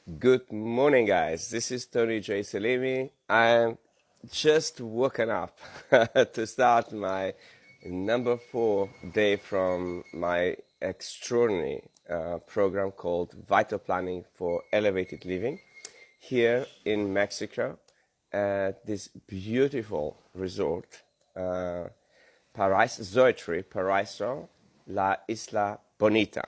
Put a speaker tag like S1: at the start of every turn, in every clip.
S1: Good morning, guys. This is Tony J. Selimi. I'm just woken up to start my number 4 day from my extraordinary program called Vital Planning for Elevated Living here in Mexico at this beautiful resort, Paraiso, La Isla Bonita.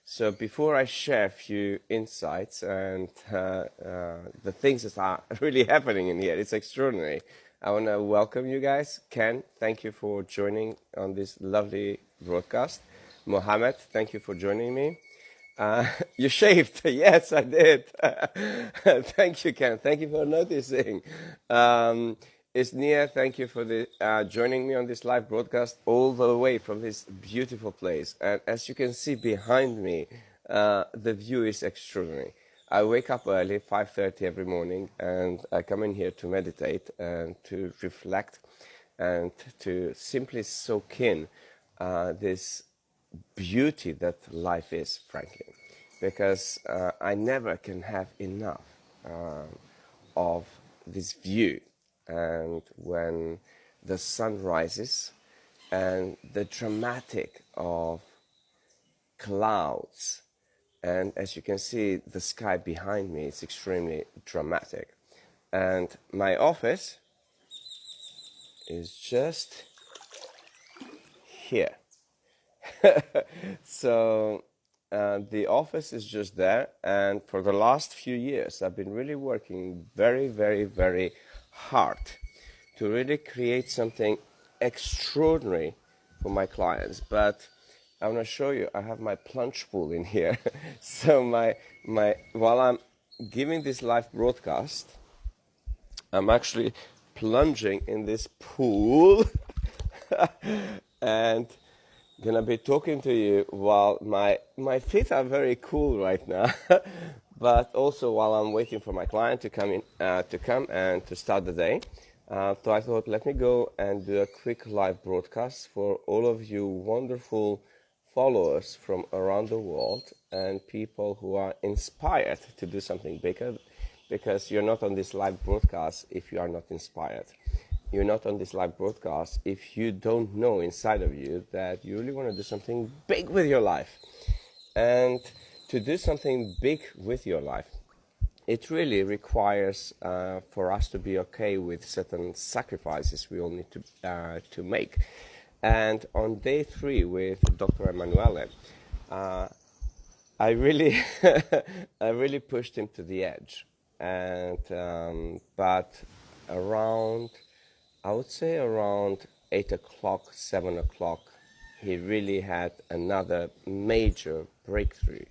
S1: So before I share a few insights and the things that are really happening in here, it's extraordinary. I want to welcome you guys. Ken, thank you for joining on this lovely broadcast. Mohammed, thank you for joining me. You shaved. Yes, I did. Thank you, Ken. Thank you for noticing. Isnia, thank you for joining me on this live broadcast all the way from this beautiful place. And as you can see behind me, the view is extraordinary. I wake up early, 5:30 every morning, and I come in here to meditate and to reflect and to simply soak in this beauty that life is, frankly, because I never can have enough of this view. And when the sun rises and the dramatic of clouds, and as you can see, the sky behind me is extremely dramatic. And my office is just here. So the office is just there, and for the last few years I've been really working very, very, very hard to really create something extraordinary for my clients. But I want to show you, I have my plunge pool in here. So while I'm giving this live broadcast, I'm actually plunging in this pool and gonna be talking to you while my feet are very cool right now, but also while I'm waiting for my client to come and to start the day. So I thought, let me go and do a quick live broadcast for all of you wonderful followers from around the world and people who are inspired to do something bigger, because you're not on this live broadcast if you are not inspired. You're not on this live broadcast if you don't know inside of you that you really want to do something big with your life. And to do something big with your life, it really requires for us to be okay with certain sacrifices we all need to make. And on day 3 with Dr. Emanuele, I really I really pushed him to the edge. And but I would say around 8 o'clock, 7 o'clock, he really had another major breakthrough.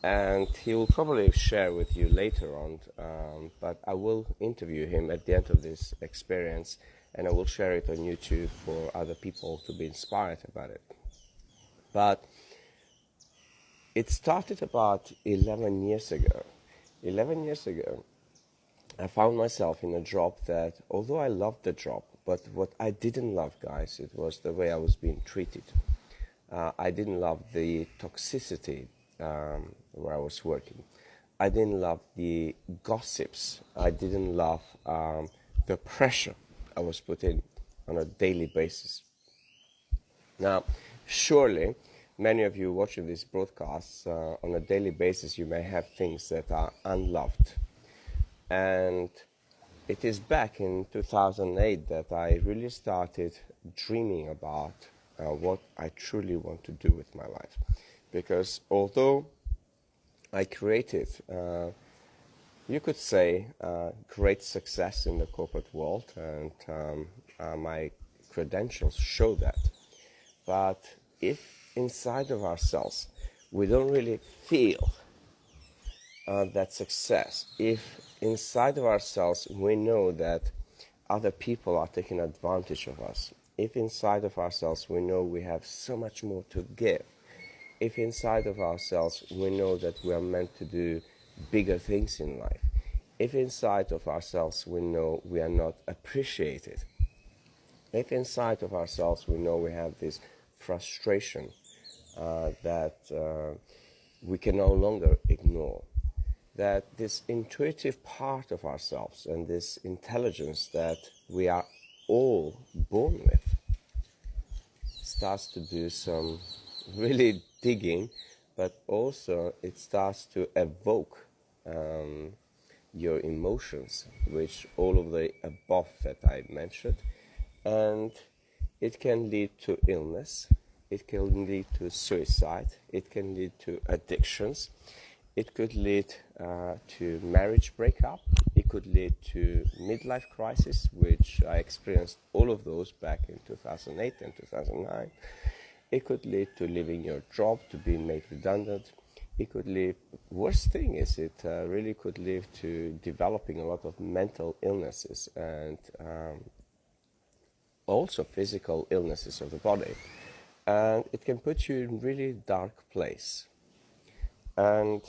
S1: And he will probably share with you later on, but I will interview him at the end of this experience, and I will share it on YouTube for other people to be inspired about it. But it started about 11 years ago. 11 years ago, I found myself in a job that, although I loved the job, but what I didn't love, guys, it was the way I was being treated. I didn't love the toxicity where I was working. I didn't love the gossips. I didn't love the pressure I was put in on a daily basis. Now, surely, many of you watching these broadcasts on a daily basis, you may have things that are unloved. And it is back in 2008 that I really started dreaming about what I truly want to do with my life. Because although I created, you could say, great success in the corporate world, and my credentials show that. But if inside of ourselves we don't really feel that success, if inside of ourselves we know that other people are taking advantage of us, if inside of ourselves we know we have so much more to give, if inside of ourselves we know that we are meant to do bigger things in life, if inside of ourselves we know we are not appreciated, if inside of ourselves we know we have this frustration that we can no longer ignore, that this intuitive part of ourselves and this intelligence that we are all born with starts to do some really digging, but also it starts to evoke your emotions, which all of the above that I mentioned, and it can lead to illness, it can lead to suicide, it can lead to addictions, it could lead to marriage breakup, it could lead to midlife crisis, which I experienced all of those back in 2008 and 2009. It could lead to leaving your job, to being made redundant. It could lead, worst thing is it really could lead to developing a lot of mental illnesses and also physical illnesses of the body. And it can put you in a really dark place. And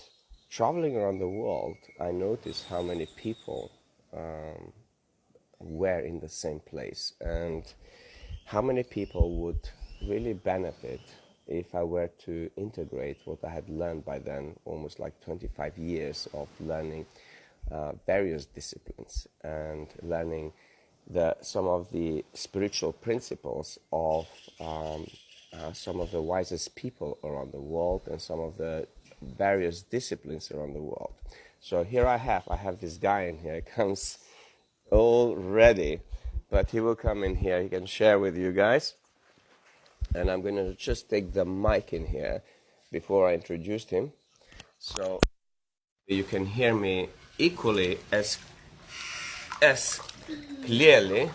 S1: traveling around the world, I noticed how many people were in the same place and how many people would really benefit if I were to integrate what I had learned by then, almost like 25 years of learning various disciplines and learning some of the spiritual principles of some of the wisest people around the world and some of the various disciplines around the world. So here I have this guy in here, comes all ready, but he will come in here, he can share with you guys. And I'm going to just take the mic in here before I introduced him, so you can hear me equally as clearly.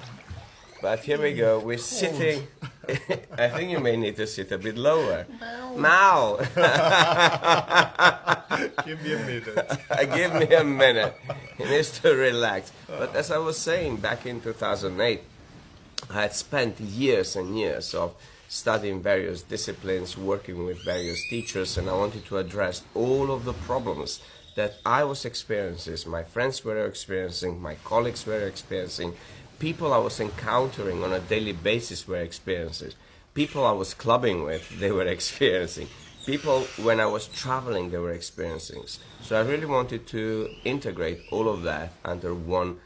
S1: But here we go, we're sitting, I think you may need to sit a bit lower. Mao!
S2: Give me a minute.
S1: Give me a minute. He needs to relax. But as I was saying, back in 2008, I had spent years and years of studying various disciplines, working with various teachers, and I wanted to address all of the problems that I was experiencing, my friends were experiencing, my colleagues were experiencing, people I was encountering on a daily basis were experiencing, people I was clubbing with, they were experiencing, people when I was traveling, they were experiencing. So I really wanted to integrate all of that under one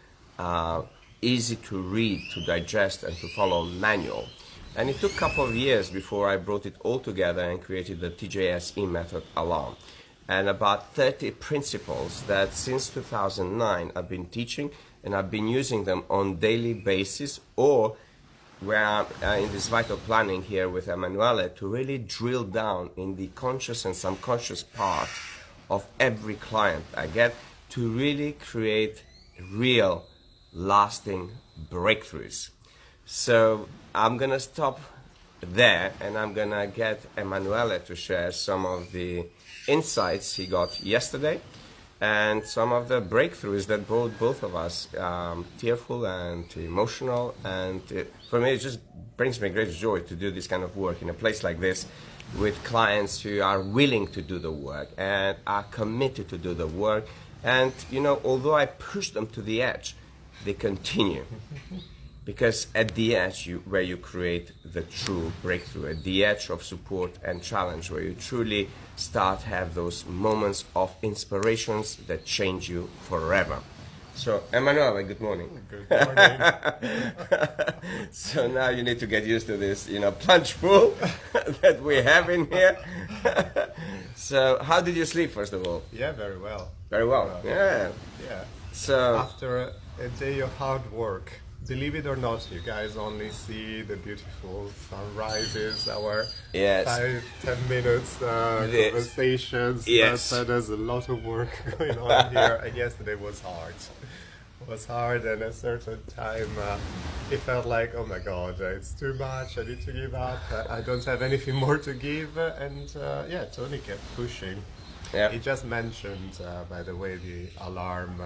S1: easy to read, to digest, and to follow manual. And it took a couple of years before I brought it all together and created the TJSE method alone. And about 30 principles that since 2009 I've been teaching, and I've been using them on daily basis, or where I'm in this vital planning here with Emanuele to really drill down in the conscious and subconscious part of every client I get to really create real lasting breakthroughs. So I'm gonna stop there and I'm gonna get Emanuele to share some of the insights he got yesterday and some of the breakthroughs that brought both of us tearful and emotional, and for me it just brings me great joy to do this kind of work in a place like this with clients who are willing to do the work and are committed to do the work, and you know, although I push them to the edge, they continue. Because at the edge where you create the true breakthrough, at the edge of support and challenge, where you truly start have those moments of inspirations that change you forever. So, Emanuele, good morning.
S2: Good morning.
S1: So now you need to get used to this, you know, plunge pool that we have in here. So, how did you sleep, first of all?
S2: Yeah, very well.
S1: Very well. Yeah.
S2: Yeah.
S1: So
S2: after a day of hard work, believe it or not, you guys only see the beautiful sunrises, our
S1: yes.
S2: 5-10 minutes conversations.
S1: Yes.
S2: But there's a lot of work going on here. And yesterday was hard. It was hard, and at a certain time it felt like, oh my god, it's too much, I need to give up, I don't have anything more to give, and yeah, Tony kept pushing.
S1: Yeah.
S2: He just mentioned, by the way, the alarm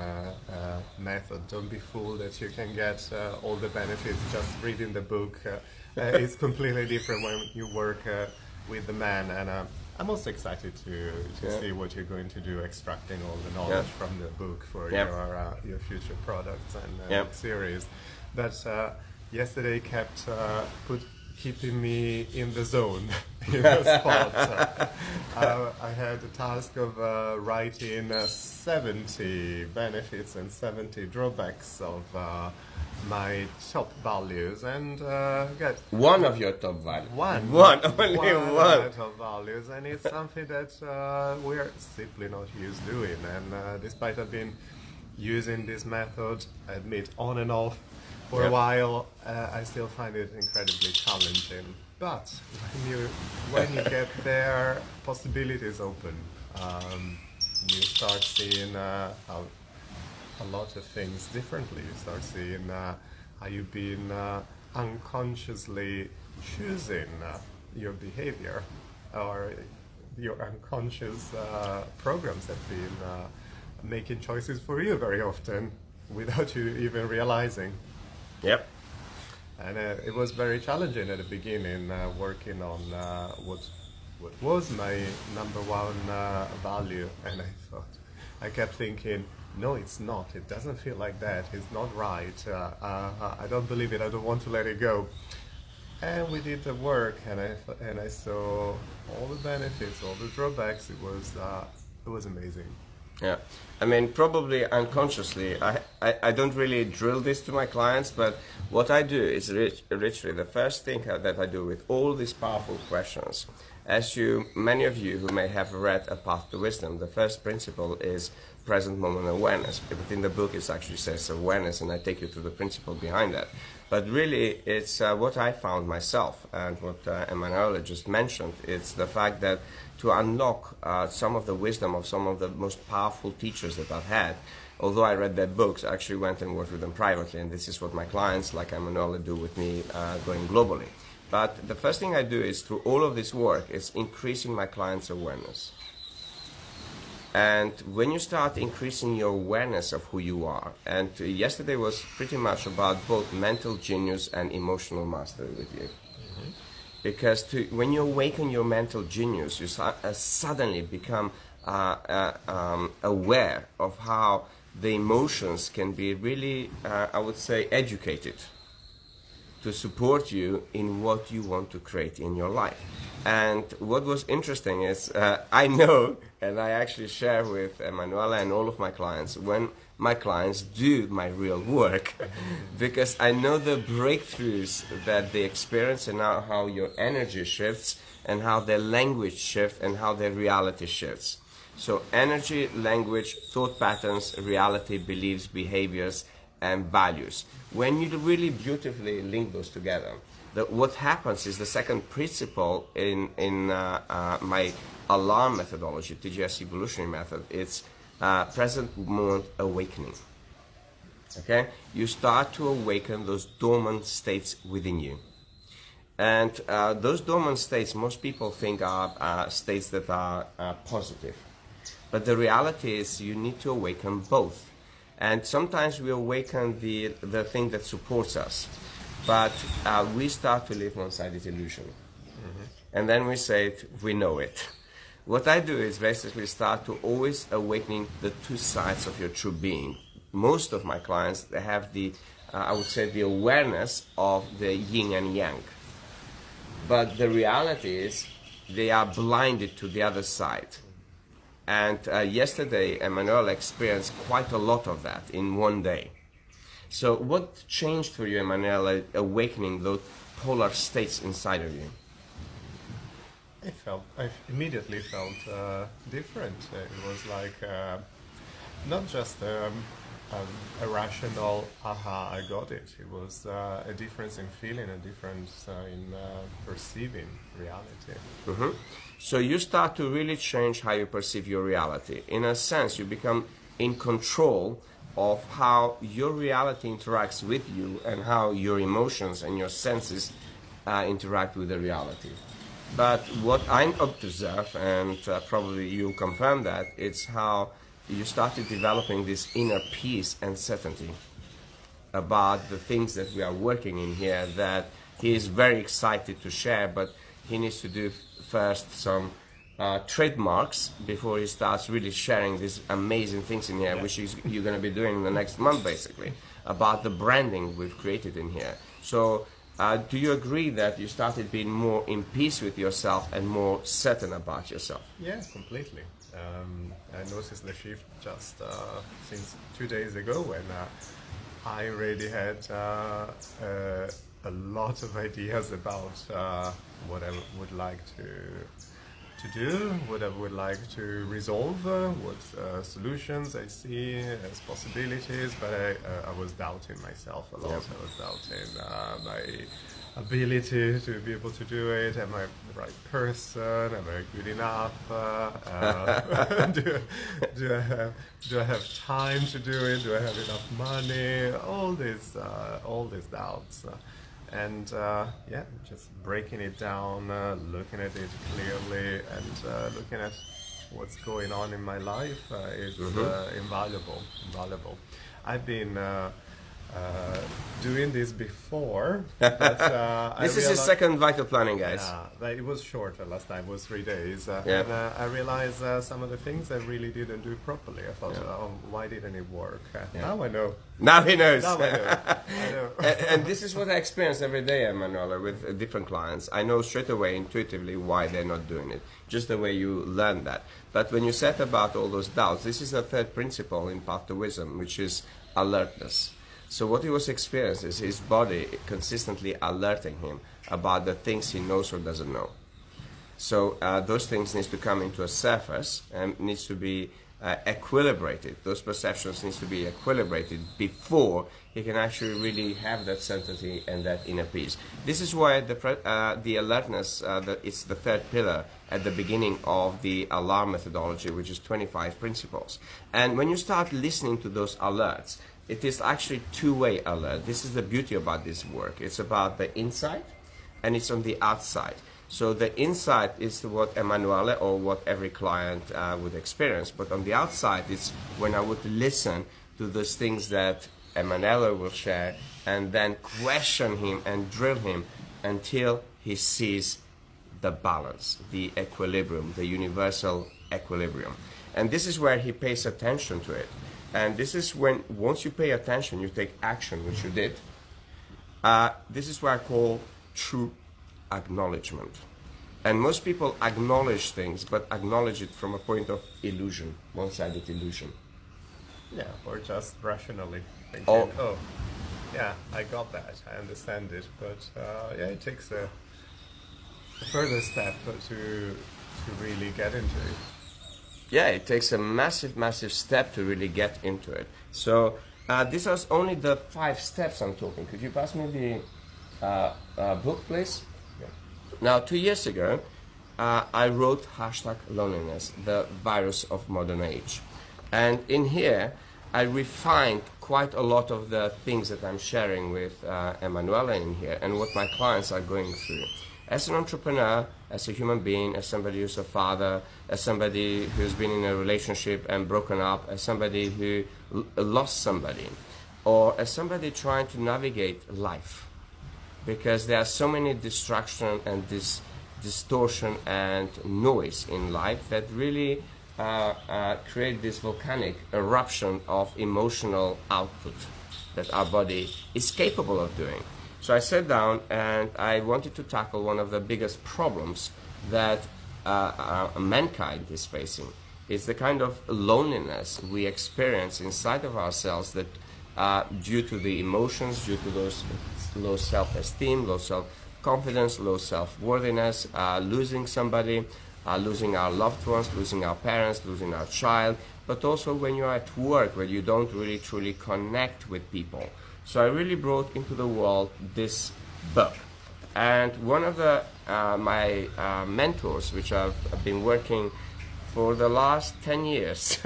S2: method. Don't be fooled that you can get all the benefits just reading the book. It's completely different when you work with the man, and I'm also excited to see what you're going to do, extracting all the knowledge from the book for your future products and series. But yesterday kept keeping me in the zone. in the spot. I had the task of writing 70 benefits and 70 drawbacks of my top values, and get
S1: One of your top values. Only
S2: of
S1: one.
S2: my top values, and it's something that we're simply not used doing. And despite I've been using this method, I admit, on and off for a while, I still find it incredibly challenging. But when you get there, possibilities open. You start seeing how a lot of things differently. You start seeing how you've been unconsciously choosing your behavior, or your unconscious programs have been making choices for you very often without you even realizing.
S1: Yep.
S2: And it was very challenging at the beginning, working on what was my number one value. And I kept thinking, no, it's not. It doesn't feel like that. It's not right. I don't believe it. I don't want to let it go. And we did the work, and I saw all the benefits, all the drawbacks. It was amazing.
S1: Yeah, I mean, probably unconsciously, I don't really drill this to my clients, but what I do is literally the first thing that I do with all these powerful questions. As many of you who may have read A Path to Wisdom, the first principle is present moment awareness. But in the book it actually says awareness, and I take you through the principle behind that. But really, it's what I found myself, and what Emanuele just mentioned. It's the fact that to unlock some of the wisdom of some of the most powerful teachers that I've had, although I read their books, I actually went and worked with them privately, and this is what my clients, like Emanuele, do with me going globally. But the first thing I do is, through all of this work, is increasing my clients' awareness. And when you start increasing your awareness of who you are, and yesterday was pretty much about both mental genius and emotional mastery with you. Mm-hmm. Because when you awaken your mental genius, you suddenly become aware of how the emotions can be really, I would say, educated to support you in what you want to create in your life. And what was interesting is, I know, and I actually share with Emanuele and all of my clients, when my clients do my real work, because I know the breakthroughs that they experience, and how your energy shifts, and how their language shifts, and how their reality shifts. So energy, language, thought patterns, reality, beliefs, behaviors, and values. When you really beautifully link those together, what happens is the second principle in my alarm methodology, TGS evolutionary method. It's present moment awakening. Okay, you start to awaken those dormant states within you, and those dormant states, most people think are states that are positive, but the reality is you need to awaken both. And sometimes we awaken the thing that supports us, but we start to live one-sided illusion. Mm-hmm. And then we say we know it. What I do is basically start to always awakening the two sides of your true being. Most of my clients, they have I would say, the awareness of the yin and yang. But the reality is they are blinded to the other side. And yesterday, Emanuele experienced quite a lot of that in one day. So what changed for you, Emanuele, awakening those polar states inside of you?
S2: I immediately felt different. It was like not just a rational, aha, I got it. It was a difference in feeling, a difference in perceiving reality.
S1: Mm-hmm. So you start to really change how you perceive your reality. In a sense, you become in control of how your reality interacts with you, and how your emotions and your senses interact with the reality. But what I observe, and probably you'll confirm that, it's how you started developing this inner peace and certainty about the things that we are working in here, that he is very excited to share, but he needs to do first some trademarks before he starts really sharing these amazing things in here, which you're going to be doing in the next month, basically, about the branding we've created in here. So Do you agree that you started being more in peace with yourself and more certain about yourself?
S2: Yeah, completely. I noticed the shift just since 2 days ago when I already had a lot of ideas about what I would like to do, what I would like to resolve, what solutions I see as possibilities, but I was doubting myself a lot.
S1: Yep.
S2: I was doubting my ability to be able to do it. Am I the right person? Am I good enough? Do I have time to do it? Do I have enough money? All these doubts. Yeah, just breaking it down, looking at it clearly, and looking at what's going on in my life is invaluable. I've been doing this before, but
S1: This is his second vital planning, guys.
S2: yeah, but it was shorter last time. It was 3 days,
S1: Yeah.
S2: and I realized some of the things I really didn't do properly. I thought, oh, why didn't it work? Now I know.
S1: Now he knows.
S2: Now I know. I know.
S1: And this is what I experience every day, Emanuela, with different clients. I know straight away, intuitively, why they're not doing it, just the way you learn that. But when you set about all those doubts, this is the third principle in Path to Wisdom, which is alertness. So what he was experiencing is his body consistently alerting him about the things he knows or doesn't know. So those things needs to come into a surface and needs to be equilibrated. Those perceptions needs to be equilibrated before he can actually really have that certainty and that inner peace. This is why the alertness, it's the third pillar at the beginning of the alarm methodology, which is 25 principles. And when you start listening to those alerts, it is actually two-way alert. This is the beauty about this work. It's about the inside and it's on the outside. So the inside is what Emanuele or what every client would experience, but on the outside it's when I would listen to those things that Emanuele will share and then question him and drill him until he sees the balance, the equilibrium, the universal equilibrium. And this is where he pays attention to it. And this is when, once you pay attention, you take action, which you did. This is what I call true acknowledgement. And most people acknowledge things, but acknowledge it from a point of illusion, one-sided illusion.
S2: Yeah, or just rationally thinking,
S1: Oh.
S2: oh, yeah, I got that, I understand it, but yeah, it takes a further step to really get into it.
S1: Yeah, it takes a massive, massive step to really get into it. So these are only the 5 steps I'm talking. Could you pass me the book, please?
S2: Yeah.
S1: Now, 2 years ago, I wrote #loneliness, the virus of modern age. And in here, I refined quite a lot of the things that I'm sharing with Emanuele in here and what my clients are going through. As an entrepreneur, as a human being, as somebody who's a father, as somebody who's been in a relationship and broken up, as somebody who lost somebody, or as somebody trying to navigate life. Because there are so many distraction and distortion and noise in life that really create this volcanic eruption of emotional output that our body is capable of doing. So I sat down and I wanted to tackle one of the biggest problems that mankind is facing. It's the kind of loneliness we experience inside of ourselves that due to the emotions, due to those low self-esteem, low self-confidence, low self-worthiness, losing somebody, losing our loved ones, losing our parents, losing our child, but also when you're at work where you don't really truly connect with people. So I really brought into the world this book. And one of my mentors, which I've been working for the last 10 years,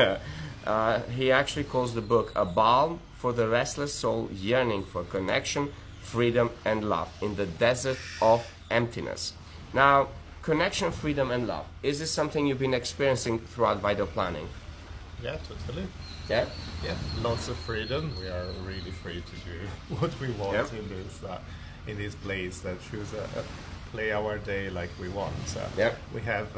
S1: he actually calls the book A Balm for the Restless Soul Yearning for Connection, Freedom and Love in the Desert of Emptiness. Now, connection, freedom and love. Is this something you've been experiencing throughout Vital Planning?
S2: Yeah, totally.
S1: Yeah?
S2: Yeah, lots of freedom. We are really free to do what we want
S1: Yep.
S2: in this place. Choose play our day like we want.
S1: Yep.
S2: We have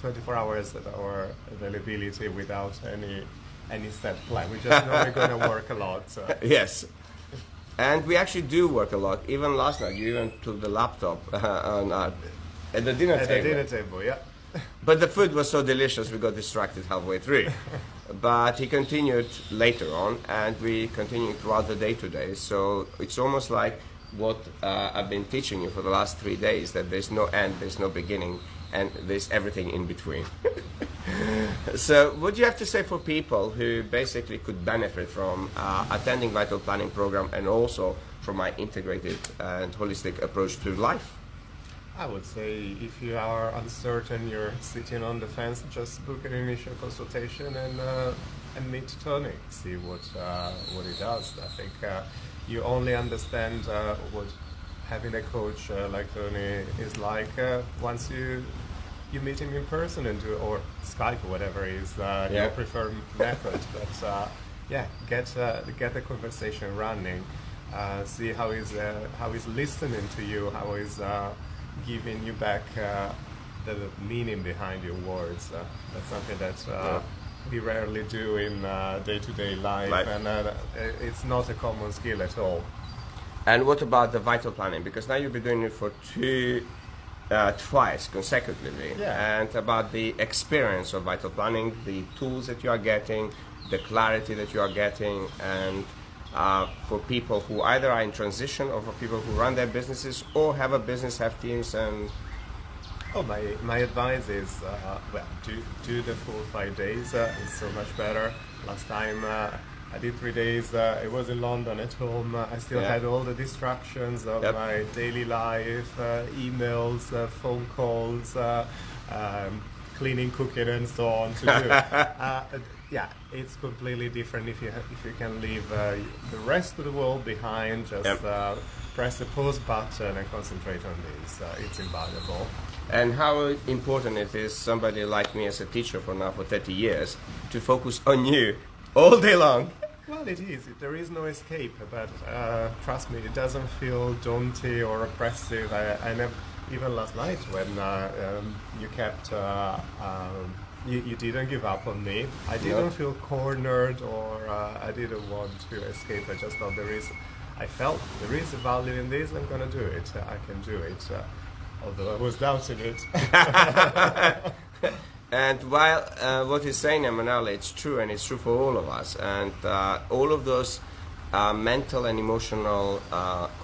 S2: 24 hours at our availability without any set plan. We just know we're going to work a lot.
S1: Yes. And we actually do work a lot. Even last night, you even took the laptop at the dinner
S2: At
S1: table.
S2: the dinner table, yeah.
S1: But the food was so delicious, we got distracted halfway through. But he continued later on, and we continued throughout the day today. So it's almost like what I've been teaching you for the last 3 days, that there's no end, there's no beginning, and there's everything in between. So what do you have to say for people who basically could benefit from attending Vital Planning program and also from my integrated and holistic approach to life?
S2: I would say if you are uncertain, you're sitting on the fence, just book an initial consultation and meet Tony. See what he does. I think you only understand what having a coach like Tony is like once you meet him in person and or Skype or whatever is your preferred method. But get the conversation running. See how he's listening to you, how he's giving you back the meaning behind your words. That's something that we rarely do in day-to-day life. And it's not a common skill at all.
S1: And what about the Vital Planning? Because now you've been doing it for twice consecutively.
S2: Yeah.
S1: And about the experience of Vital Planning, the tools that you are getting, the clarity that you are getting, and for people who either are in transition or for people who run their businesses or have a business, have teams. And
S2: my advice is do the full 5 days. It's so much better. Last time I did 3 days. It was in London at home. I still had all the distractions of my daily life, emails, phone calls, cleaning, cooking, and so on to do. It's completely different if you can leave the rest of the world behind. Just press the pause button and concentrate on this. It's invaluable.
S1: And how important it is, somebody like me as a teacher for 30 years, to focus on you all day long.
S2: Well, it is. There is no escape, but trust me, it doesn't feel daunting or oppressive. I never, even last night when you kept, you didn't give up on me. I didn't feel cornered or I didn't want to escape. I just thought I felt there is a value in this. I'm gonna do it. I can do it. Although I was doubting it.
S1: And while what he's saying, Emanuele, it's true, and it's true for all of us. And all of those mental and emotional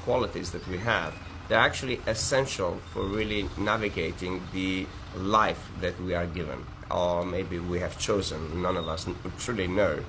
S1: qualities that we have, they're actually essential for really navigating the life that we are given, or maybe we have chosen. None of us truly know.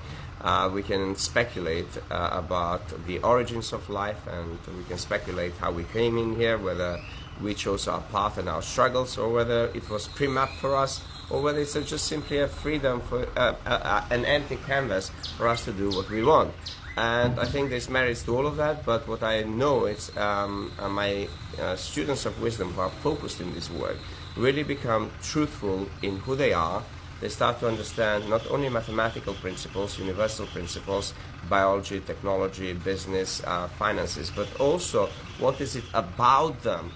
S1: We can speculate about the origins of life, and we can speculate how we came in here, whether we chose our path and our struggles, or whether it was pre-mapped for us, or whether it's just simply a freedom for an empty canvas for us to do what we want. And I think there's merits to all of that, but what I know is my students of wisdom who are focused in this work really become truthful in who they are. They start to understand not only mathematical principles, universal principles, biology, technology, business, finances, but also what is it about them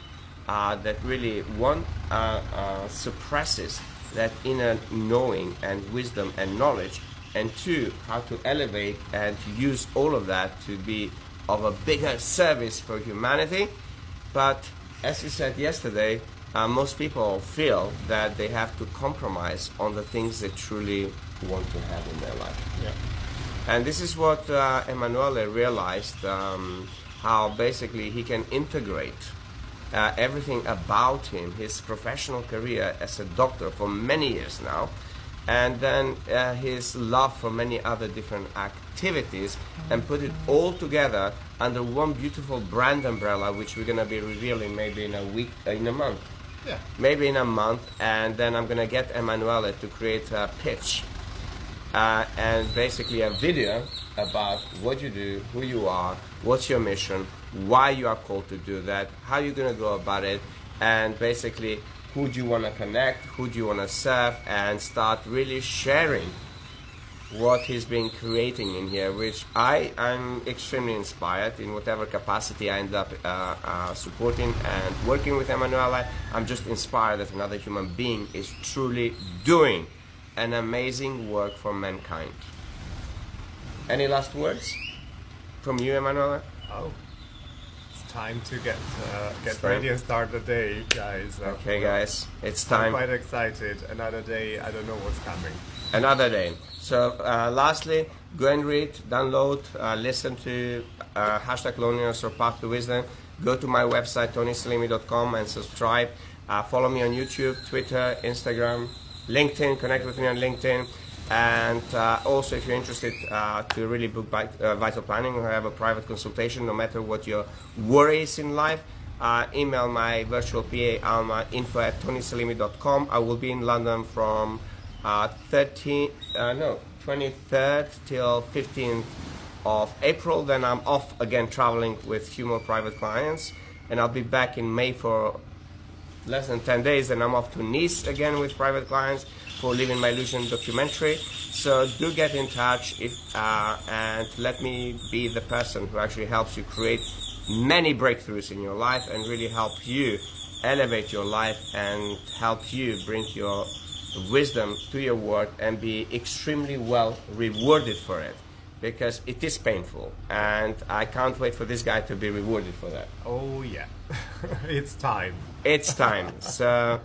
S1: that really, one, suppresses that inner knowing and wisdom and knowledge, and two, how to elevate and to use all of that to be of a bigger service for humanity. But as you said yesterday, most people feel that they have to compromise on the things they truly want to have in their life.
S2: Yeah.
S1: And this is what Emanuele realized, how basically he can integrate everything about him, his professional career as a doctor for many years now, and then his love for many other different activities, and put it all together under one beautiful brand umbrella, which we're going to be revealing maybe in a month.
S2: Yeah.
S1: Maybe in a month, and then I'm going to get Emanuele to create a pitch and basically a video about what you do, who you are, what's your mission, why you are called to do that, how you're going to go about it, and basically who do you want to connect, who do you want to serve, and start really sharing what he's been creating in here, which I'm extremely inspired in whatever capacity I end up supporting and working with Emanuele. I'm just inspired that another human being is truly doing an amazing work for mankind. Any last words from you, Emanuele?
S2: Oh, it's time to get
S1: time.
S2: ready and start the day, guys.
S1: Okay,
S2: Well,
S1: guys, it's
S2: I'm
S1: time.
S2: quite excited. Another day. I don't know what's coming.
S1: Another day. So, lastly, go and read, download, listen to hashtag Loneliness or Path to Wisdom. Go to my website, tonyselimi.com, and subscribe. Follow me on YouTube, Twitter, Instagram, LinkedIn. Connect with me on LinkedIn. And also, if you're interested to really book vital planning or have a private consultation, no matter what your worries in life, email my virtual PA, Alma, info@tonyselimi.com. I will be in London from 23rd till 15th of April. Then I'm off again traveling with humor private clients, and I'll be back in May for less than 10 days. Then I'm off to Nice again with private clients for Living My Illusion documentary. So do get in touch and let me be the person who actually helps you create many breakthroughs in your life and really help you elevate your life and help you bring your wisdom to your work and be extremely well rewarded for it, because it is painful and I can't wait for this guy to be rewarded for that.
S2: Oh yeah, it's time.
S1: It's time. So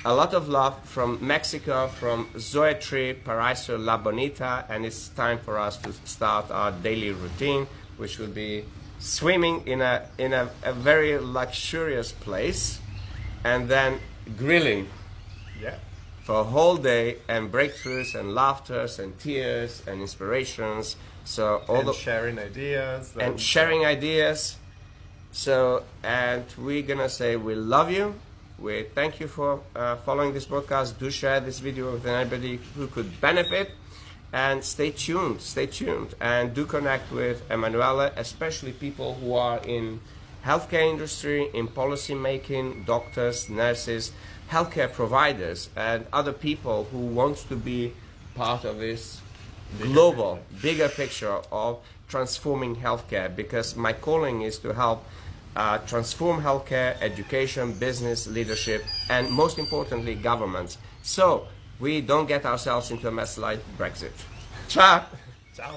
S1: a lot of love from Mexico, from Zoetri, Paraiso, La Bonita, and it's time for us to start our daily routine, which will be swimming in a very luxurious place and then grilling
S2: Yeah.
S1: for a whole day, and breakthroughs and laughters and tears and inspirations. So
S2: And sharing ideas.
S1: and sharing ideas. So, and we're gonna say we love you. We thank you for following this broadcast. Do share this video with anybody who could benefit, and stay tuned. Stay tuned, and do connect with Emanuela, especially people who are in healthcare industry, in policy making, doctors, nurses, healthcare providers, and other people who want to be part of this global, bigger picture of transforming healthcare, because my calling is to help transform healthcare, education, business, leadership, and most importantly, governments. So we don't get ourselves into a mess like Brexit. Ciao!
S2: Ciao.